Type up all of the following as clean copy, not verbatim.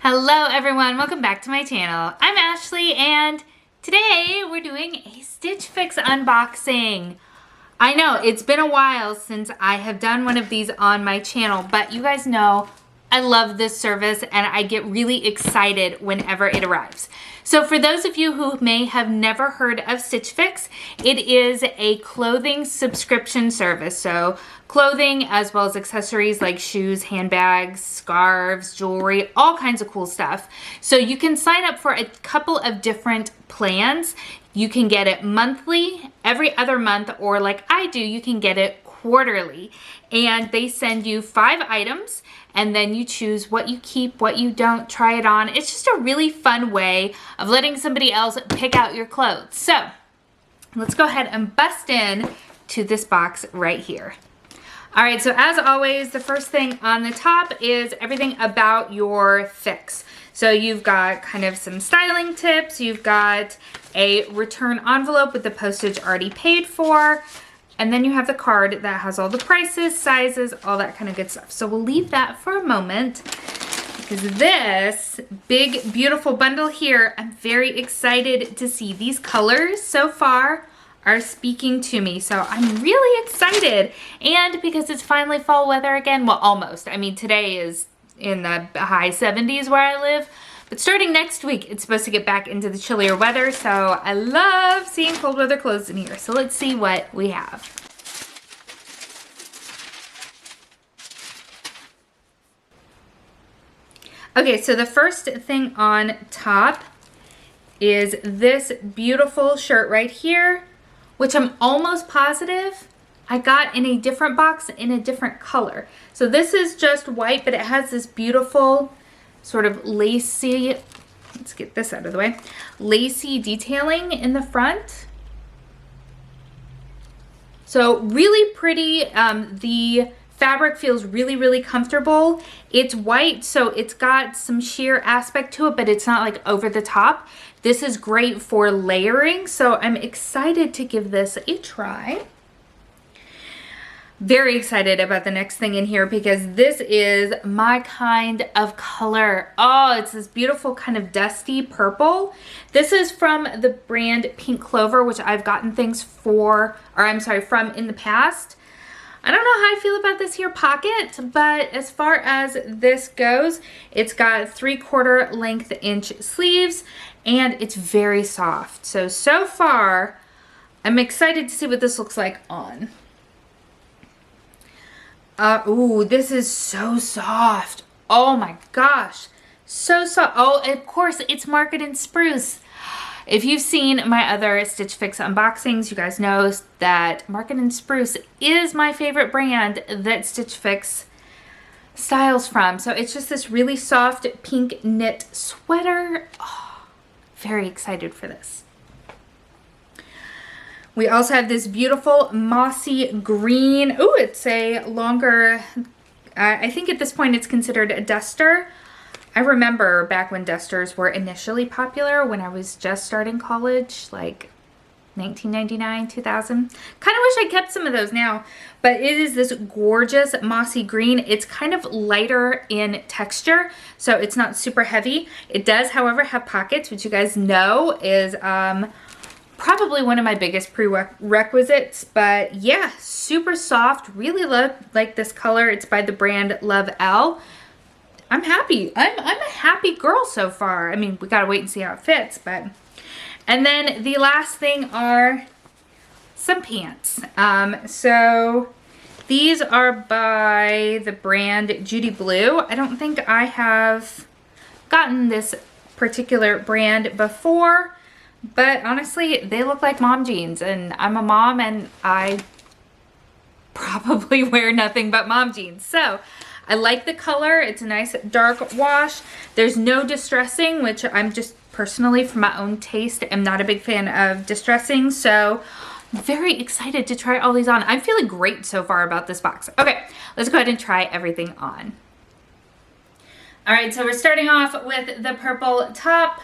Hello everyone, welcome back to my channel. I'm Ashley and today we're doing a Stitch Fix unboxing. I know it's been a while since I have done one of these on my channel, but you guys know I love this service and I get really excited whenever it arrives. So for those of you who may have never heard of Stitch Fix, it is a clothing subscription service. So clothing as well as accessories like shoes, handbags, scarves, jewelry, all kinds of cool stuff. So you can sign up for a couple of different plans. You can get it monthly, every other month, or like I do, you can get it quarterly. And they send you 5 items and then you choose what you keep, what you don't, try it on. It's just a really fun way of letting somebody else pick out your clothes. So let's go ahead and bust in to this box right here. All right, so as always, the first thing on the top is everything about your fix. So you've got kind of some styling tips, you've got a return envelope with the postage already paid for, and then you have the card that has all the prices, sizes, all that kind of good stuff. So we'll leave that for a moment because this big, beautiful bundle here, I'm very excited to see. These colors so far are speaking to me, so I'm really excited. And because it's finally fall weather again, well, almost. I mean, today is in the high 70s where I live, but starting next week, it's supposed to get back into the chillier weather, so I love seeing cold weather clothes in here. So let's see what we have. Okay, so the first thing on top is this beautiful shirt right here, which I'm almost positive I got in a different box in a different color. So this is just white, but it has this beautiful sort of lacy, let's get this out of the way, lacy detailing in the front. So really pretty. The fabric feels really, really comfortable. It's white, so it's got some sheer aspect to it, but it's not like over the top. This is great for layering, so I'm excited to give this a try. Very excited about the next thing in here because this is my kind of color. Oh, it's this beautiful kind of dusty purple. This is from the brand Pink Clover, which I've gotten things for, or I'm sorry, from in the past. I don't know how I feel about this here pocket, but as far as this goes, it's got 3/4 length inch sleeves and it's very soft. So far, I'm excited to see what this looks like on. Ooh, this is so soft. Oh my gosh, so soft. Oh, of course, it's Market and Spruce. If you've seen my other Stitch Fix unboxings, you guys know that Market and Spruce is my favorite brand that Stitch Fix styles from. So it's just this really soft pink knit sweater. Oh, very excited for this. We also have this beautiful mossy green. Ooh, it's a longer, I think at this point it's considered a duster. I remember back when dusters were initially popular when I was just starting college, like 1999, 2000. Kind of wish I kept some of those now, but it is this gorgeous mossy green. It's kind of lighter in texture, so it's not super heavy. It does, however, have pockets, which you guys know is probably one of my biggest prerequisites, but yeah, super soft. Really like this color. It's by the brand Love L. I'm happy. I'm a happy girl so far. I mean, we gotta wait and see how it fits, but. And then the last thing are some pants. So these are by the brand Judy Blue. I don't think I have gotten this particular brand before, but honestly, they look like mom jeans, and I'm a mom and I probably wear nothing but mom jeans. So I like the color. It's a nice dark wash. There's no distressing, which I'm just personally, for my own taste, am not a big fan of distressing. So I'm very excited to try all these on. I'm feeling great so far about this box. Okay, let's go ahead and try everything on. All right, so we're starting off with the purple top.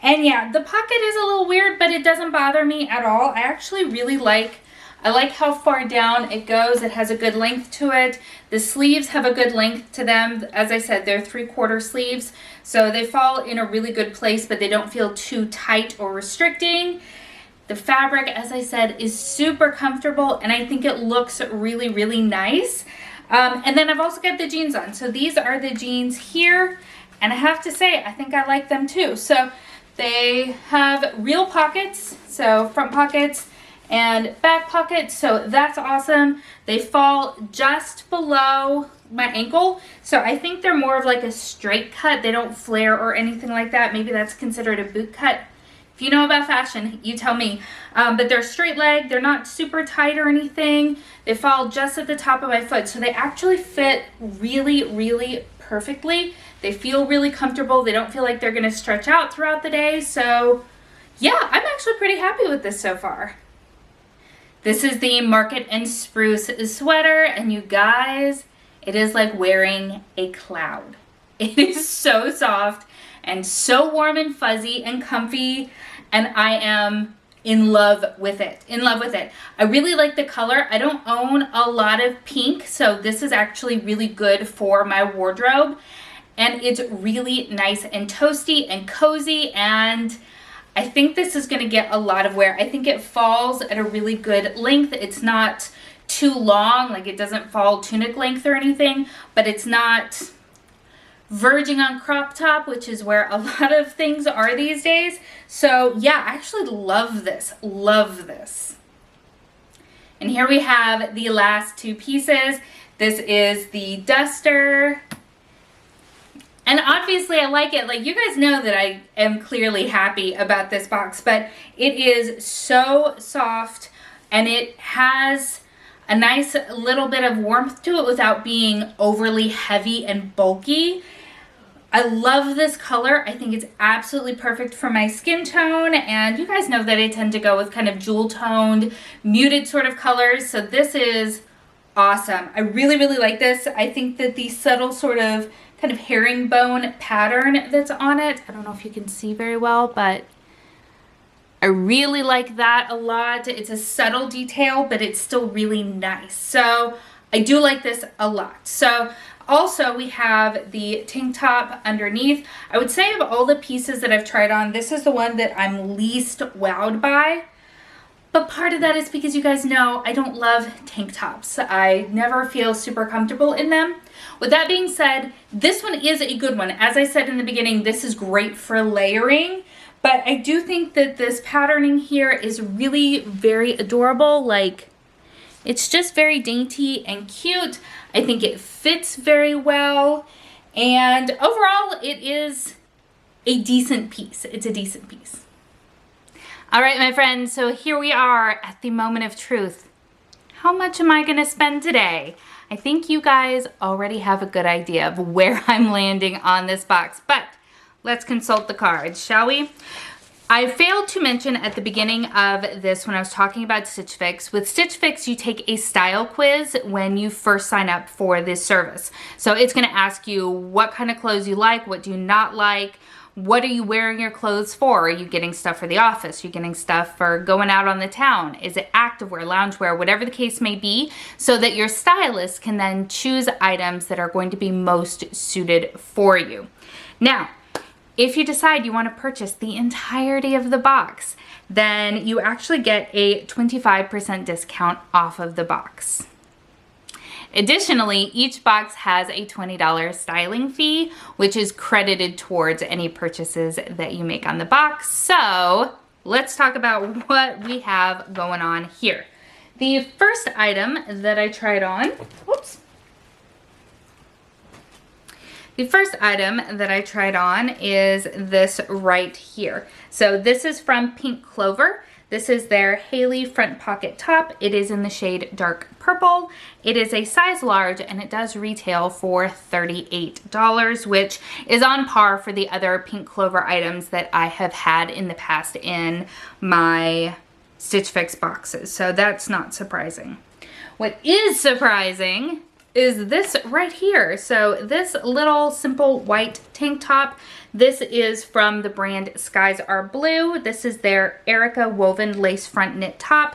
And yeah, the pocket is a little weird, but it doesn't bother me at all. I actually really like I like how far down it goes. It has a good length to it. The sleeves have a good length to them. As I said, they're 3/4 sleeves, so they fall in a really good place, but they don't feel too tight or restricting. The fabric, as I said, is super comfortable, and I think it looks really, really nice. And then I've also got the jeans on. So these are the jeans here, and I have to say, I think I like them too. So they have real pockets, so front pockets and back pockets, so that's awesome. They fall just below my ankle, so I think they're more of like a straight cut. They don't flare or anything like that. Maybe that's considered a boot cut. If you know about fashion, you tell me. But they're straight leg, they're not super tight or anything. They fall just at the top of my foot, so they actually fit really, really perfectly. They feel really comfortable. They don't feel like they're gonna stretch out throughout the day. So yeah, I'm actually pretty happy with this so far. This is the Market and Spruce sweater, and you guys, it is like wearing a cloud. It is so soft and so warm and fuzzy and comfy, and I am in love with it. In love with it. I really like the color. I don't own a lot of pink, so this is actually really good for my wardrobe, and it's really nice and toasty and cozy, and I think this is going to get a lot of wear. I think it falls at a really good length. It's not too long, like it doesn't fall tunic length or anything, but it's not verging on crop top, which is where a lot of things are these days. So yeah, I actually love this, love this. And here we have the last two pieces. This is the duster. And obviously I like it. Like, you guys know that I am clearly happy about this box, but it is so soft and it has a nice little bit of warmth to it without being overly heavy and bulky. I love this color. I think it's absolutely perfect for my skin tone, and you guys know that I tend to go with kind of jewel toned, muted sort of colors, so this is awesome. I really, really like this. I think that the subtle sort of kind of herringbone pattern that's on it, I don't know if you can see very well, but I really like that a lot. It's a subtle detail, but it's still really nice. So I do like this a lot. So also we have the tank top underneath. I would say of all the pieces that I've tried on, this is the one that I'm least wowed by. But part of that is because you guys know I don't love tank tops. I never feel super comfortable in them. With that being said, this one is a good one. As I said in the beginning, this is great for layering. But I do think that this patterning here is really very adorable. Like, it's just very dainty and cute. I think it fits very well. And overall, it is a decent piece. It's a decent piece. All right, my friends, so here we are at the moment of truth. How much am I gonna spend today? I think you guys already have a good idea of where I'm landing on this box, but let's consult the cards, shall we? I failed to mention at the beginning of this when I was talking about Stitch Fix. With Stitch Fix, you take a style quiz when you first sign up for this service. So it's gonna ask you what kind of clothes you like, what do you not like, what are you wearing your clothes for? Are you getting stuff for the office? Are you getting stuff for going out on the town? Is it activewear, loungewear, whatever the case may be, so that your stylist can then choose items that are going to be most suited for you. Now, if you decide you want to purchase the entirety of the box, then you actually get a 25% discount off of the box. Additionally, each box has a $20 styling fee, which is credited towards any purchases that you make on the box. So let's talk about what we have going on here. The first item that I tried on, whoops. The first item that I tried on is this right here. So this is from Pink Clover. This is their Haley front pocket top. It is in the shade dark purple. It is a size large and it does retail for $38, which is on par for the other Pink Clover items that I have had in the past in my Stitch Fix boxes. So that's not surprising. What is surprising is this right here. So this little simple white tank top, this is from the brand Skies Are Blue. This is their Erica woven lace front knit top.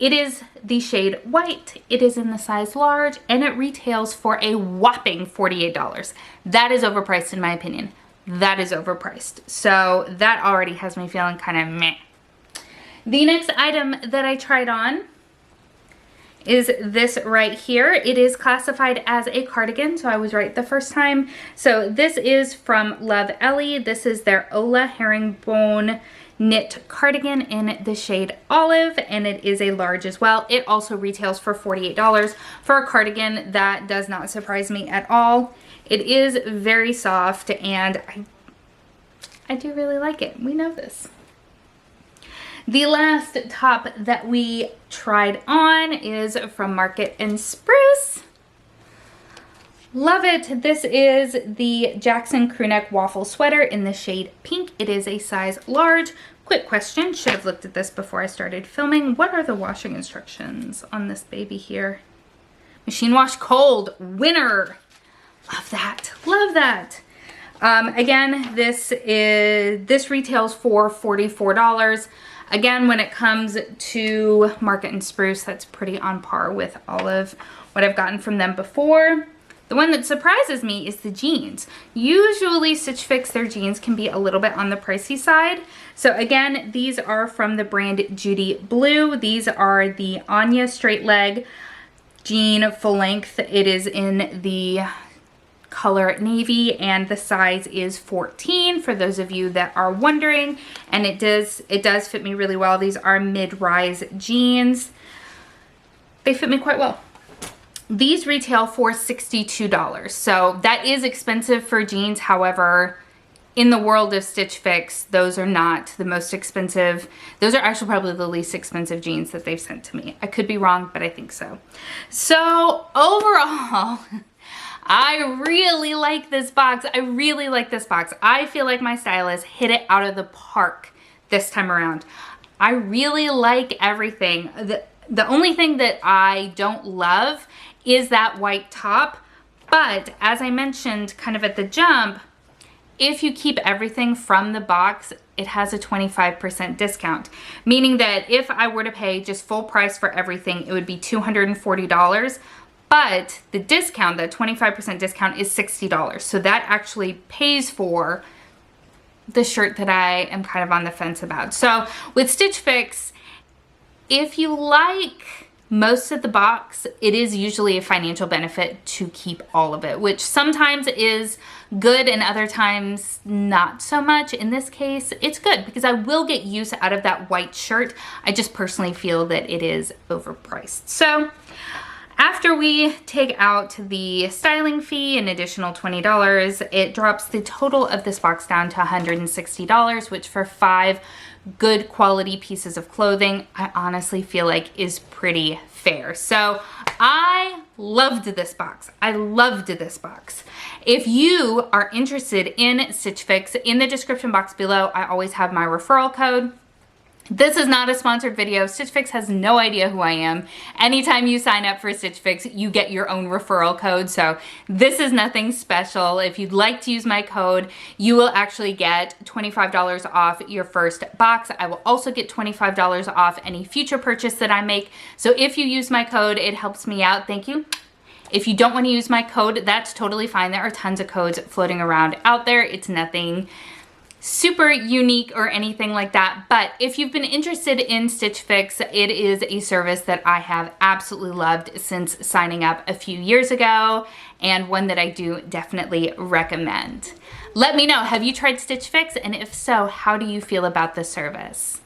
It is the shade white, it is in the size large, and it retails for a whopping $48. That is overpriced in my opinion. That is overpriced. So that already has me feeling kind of meh. The next item that I tried on is this right here. It is classified as a cardigan, so I was right the first time. So this is from Love Ellie. This is their Ola herringbone knit cardigan in the shade olive, and it is a large as well. It also retails for $48 for a cardigan. That does not surprise me at all. It is very soft, and I do really like it. We know this. The last top that we tried on is from Market and Spruce. Love it. This is the Jackson crewneck waffle sweater in the shade pink. It is a size large. Quick question, should have looked at this before I started filming. What are the washing instructions on this baby here? Machine wash cold, winner. Love that, love that. Again, this retails for $44. Again, when it comes to Market and Spruce, that's pretty on par with all of what I've gotten from them before. The one that surprises me is the jeans. Usually Stitch Fix, their jeans can be a little bit on the pricey side. So again, these are from the brand Judy Blue. These are the Anya straight leg jean full length. It is in the color navy, and the size is 14 for those of you that are wondering, and it does fit me really well. These are mid-rise jeans. They fit me quite well. These retail for $62, so that is expensive for jeans. However, in the world of Stitch Fix, those are not the most expensive. Those are actually probably the least expensive jeans that they've sent to me. I could be wrong, but I think so. So overall, I really like this box. I really like this box. I feel like my stylist hit it out of the park this time around. I really like everything. The only thing that I don't love is that white top, but as I mentioned kind of at the jump, if you keep everything from the box, it has a 25% discount, meaning that if I were to pay just full price for everything, it would be $240, but the discount, that 25% discount, is $60. So that actually pays for the shirt that I am kind of on the fence about. So with Stitch Fix, if you like most of the box, it is usually a financial benefit to keep all of it, which sometimes is good and other times not so much. In this case, it's good because I will get use out of that white shirt. I just personally feel that it is overpriced. So after we take out the styling fee, an additional $20, it drops the total of this box down to $160, which for 5 good quality pieces of clothing, I honestly feel like is pretty fair. So I loved this box. I loved this box. If you are interested in Stitch Fix, in the description box below, I always have my referral code. This is not a sponsored video. Stitch Fix has no idea who I am. Anytime you sign up for Stitch Fix, you get your own referral code. So this is nothing special. If you'd like to use my code, you will actually get $25 off your first box. I will also get $25 off any future purchase that I make. So if you use my code, it helps me out. Thank you. If you don't want to use my code, that's totally fine. There are tons of codes floating around out there. It's nothing super unique or anything like that. But if you've been interested in Stitch Fix, it is a service that I have absolutely loved since signing up a few years ago, and one that I do definitely recommend. Let me know, have you tried Stitch Fix? And if so, how do you feel about the service?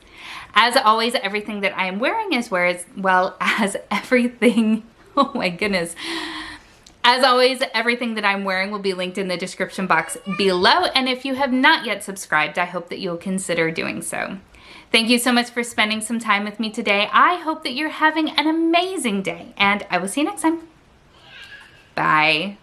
As always, everything that I am wearing as well as everything, oh my goodness. As always, everything that I'm wearing will be linked in the description box below. And if you have not yet subscribed, I hope that you'll consider doing so. Thank you so much for spending some time with me today. I hope that you're having an amazing day, and I will see you next time. Bye.